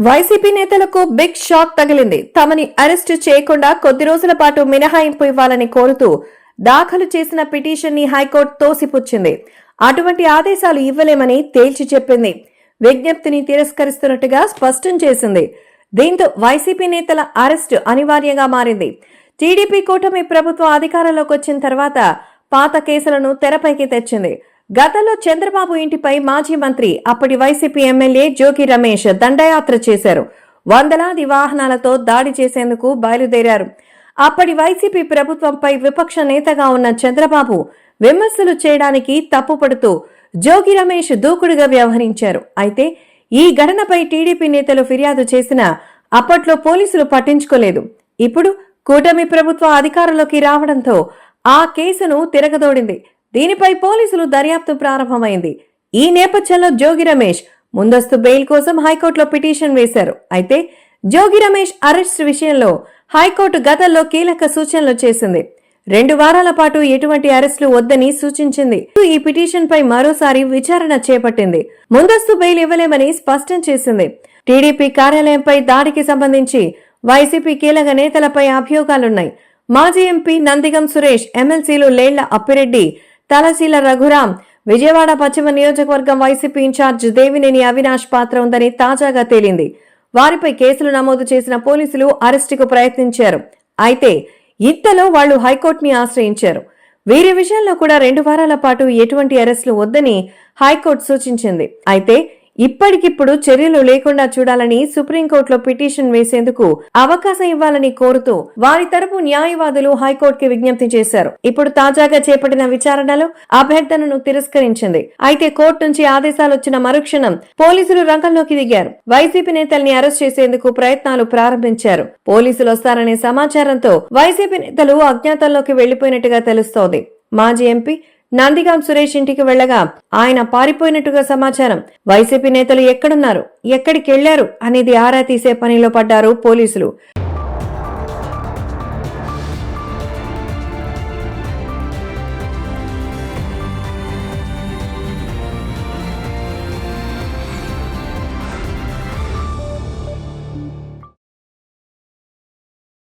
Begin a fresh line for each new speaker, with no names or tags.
YCP నేతలకు big shock తగిలింది. తమని అరెస్టు చేయకుండా కొద్ది రోజుల పాటు మినహాయింపు ఇవ్వాలని కోరుతూ దాఖలు చేసిన పిటిషన్ ని హైకోర్టు తోసిపుచ్చింది. అటువంటి ఆదేశాలు ఇవ్వలేమని తేల్చి చెప్పింది. విజ్ఞప్తిని తిరస్కరిస్తున్నట్టుగా స్పష్టం చేసింది. దీంతో వైసీపీ నేతల అరెస్టు అనివార్యంగా మారింది. టీడీపీ కూటమి ప్రభుత్వం అధికారంలోకి వచ్చిన తర్వాత పాత కేసులను తెరపైకి తెచ్చింది. గతంలో చంద్రబాబు ఇంటిపై మాజీ మంత్రి, అప్పటి వైసీపీ ఎమ్మెల్యే జోగి రమేష్ దండయాత్ర చేశారు. వందలాది వాహనాలతో దాడి చేసేందుకు బయలుదేరారు. అప్పటి వైసీపీ ప్రభుత్వంపై విపక్ష నేతగా ఉన్న చంద్రబాబు విమర్శలు చేయడానికి తప్పుపడుతూ జోగి రమేష్ దూకుడుగా వ్యవహరించారు. అయితే ఈ ఘటనపై టీడీపీ నేతలు ఫిర్యాదు చేసినా అప్పట్లో పోలీసులు పట్టించుకోలేదు. ఇప్పుడు కూటమి ప్రభుత్వం అధికారంలోకి రావడంతో ఆ కేసును తిరగదోడింది. దీనిపై పోలీసులు దర్యాప్తు ప్రారంభమైంది. ఈ నేపథ్యంలో జోగి రమేష్ ముందస్తు బెయిల్ కోసం హైకోర్టులో పిటిషన్ వేశారు. అయితే జోగి రమేష్ అరెస్ట్ విషయంలో హైకోర్టు గతంలో కీలక సూచనలు చేసింది. 2 వారాల పాటు ఎటువంటి అరెస్టులు వద్దని సూచించింది. ఈ పిటిషన్ పై మరోసారి విచారణ చేపట్టింది. ముందస్తు బెయిల్ ఇవ్వలేమని స్పష్టం చేసింది. టీడీపీ కార్యాలయంపై దాడికి సంబంధించి వైసీపీ కీలక నేతలపై అభియోగాలున్నాయి. మాజీ ఎంపీ నందిగం సురేష్, ఎమ్మెల్సీలు లేళ్ల అప్పిరెడ్డి, తలశీల రఘురాం, విజయవాడ పశ్చిమ నియోజకవర్గం వైసీపీ ఇన్ఛార్జ్ దేవినేని అవినాష్ పాత్ర ఉందని తాజాగా తేలింది. వారిపై కేసులు నమోదు చేసిన పోలీసులు అరెస్టుకు ప్రయత్నించారు. అయితే ఇంతలో వాళ్లు హైకోర్టుని ఆశ్రయించారు. వీరి విషయంలో కూడా 2 వారాల పాటు ఎటువంటి అరెస్టులు వద్దని హైకోర్టు సూచించింది. అయితే ఇప్పటికిప్పుడు చర్యలు లేకుండా చూడాలని సుప్రీంకోర్టులో పిటిషన్ వేసేందుకు అవకాశం ఇవ్వాలని కోరుతూ వారి తరపు న్యాయవాదులు హైకోర్టుకి విజ్ఞప్తి చేశారు. ఇప్పుడు తాజాగా చేపట్టిన విచారణలో అభ్యర్థనను తిరస్కరించింది. అయితే కోర్టు నుంచి ఆదేశాలు వచ్చిన మరుక్షణం పోలీసులు రంగంలోకి దిగారు. వైసీపీ నేతల్ని అరెస్ట్ చేసేందుకు ప్రయత్నాలు ప్రారంభించారు. పోలీసులు వస్తారనే సమాచారంతో వైసీపీ నేతలు అజ్ఞాతంలోకి వెళ్లిపోయినట్టుగా తెలుస్తోంది. మాజీ ఎంపీ నందిగాం సురేష్ ఇంటికి వెళ్లగా ఆయన పారిపోయినట్టుగా సమాచారం. వైసీపీ నేతలు ఎక్కడున్నారు, ఎక్కడికి వెళ్లారు అనేది ఆరా తీసే పనిలో పడ్డారు పోలీసులు.